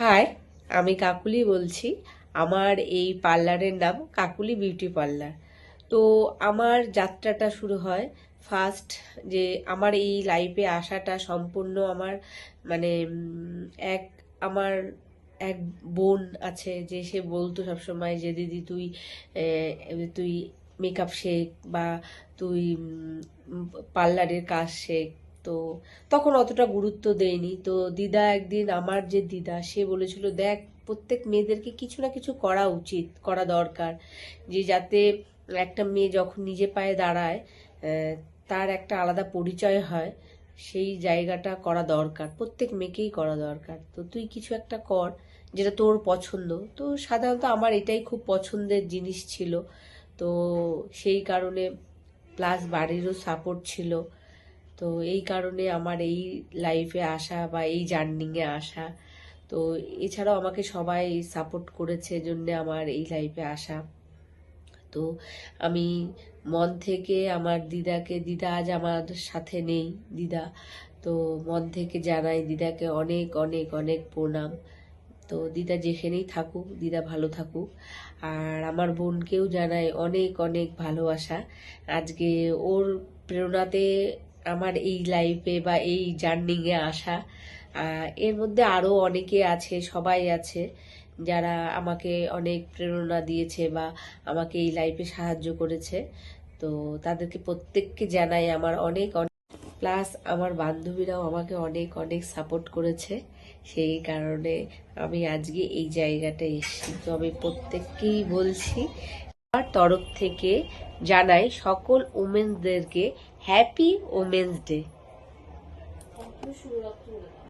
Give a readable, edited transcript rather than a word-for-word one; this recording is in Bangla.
হাই, আমি কাকুলি বলছি। আমার এই পার্লারের নাম কাকুলি বিউটি পার্লার। তো আমার যাত্রাটা শুরু হয় ফার্স্ট, যে আমার এই লাইফে আসাটা সম্পূর্ণ আমার মানে এক আমার এক বোন আছে, যে সে বলতো সবসময় যে দিদি তুই তুই মেকআপ শেখ বা তুই পার্লারের কাজ শেখ। তো তখন অতটা গুরুত্ব দেয়নি। তো দিদা একদিন, আমার যে দিদা, সে বলেছিল দেখ, প্রত্যেক মেয়েদেরকে কিছু না কিছু করা উচিত, করা দরকার, যে যাতে একটা মেয়ে যখন নিজে পায়ে দাঁড়ায় তার একটা আলাদা পরিচয় হয়। সেই জায়গাটা করা দরকার, প্রত্যেক মেয়েকেই করা দরকার। তো তুই কিছু একটা কর যেটা তোর পছন্দ। তো সাধারণত আমার এটাই খুব পছন্দের জিনিস ছিল। তো সেই কারণে প্লাস বাড়িরও সাপোর্ট ছিল। তো এই কারণে আমার এই লাইফে আসা বা এই জার্নিংয়ে আসা। তো এছাড়াও আমাকে সবাই সাপোর্ট করেছে, জন্য আমার এই লাইফে আসা। তো আমি মন থেকে আমার দিদাকে, দিদা আজ আমার সাথে নেই দিদা, তো মন থেকে জানাই দিদাকে অনেক অনেক অনেক প্রণাম। তো দিদা যেখানেই থাকুক, দিদা ভালো থাকুক। আর আমার বোনকেও জানাই অনেক অনেক ভালোবাসা। আজকে ওর প্রেরণাতে আমার এই লাইফে বা এই জার্নিংয়ে আসা। এর মধ্যে আরও অনেকে আছে, সবাই আছে যারা আমাকে অনেক প্রেরণা দিয়েছে বা আমাকে এই লাইফে সাহায্য করেছে। তো তাদেরকে প্রত্যেককে জানাই আমার অনেক অনেক। প্লাস আমার বান্ধবীরাও আমাকে অনেক অনেক সাপোর্ট করেছে। সেই কারণে আমি আজকে এই জায়গাটায় এসেছি। তো আমি প্রত্যেককেই বলছি, আমার তরফ থেকে জানাই সকল উমেন্সদেরকে হ্যাপি উমেন্স ডে।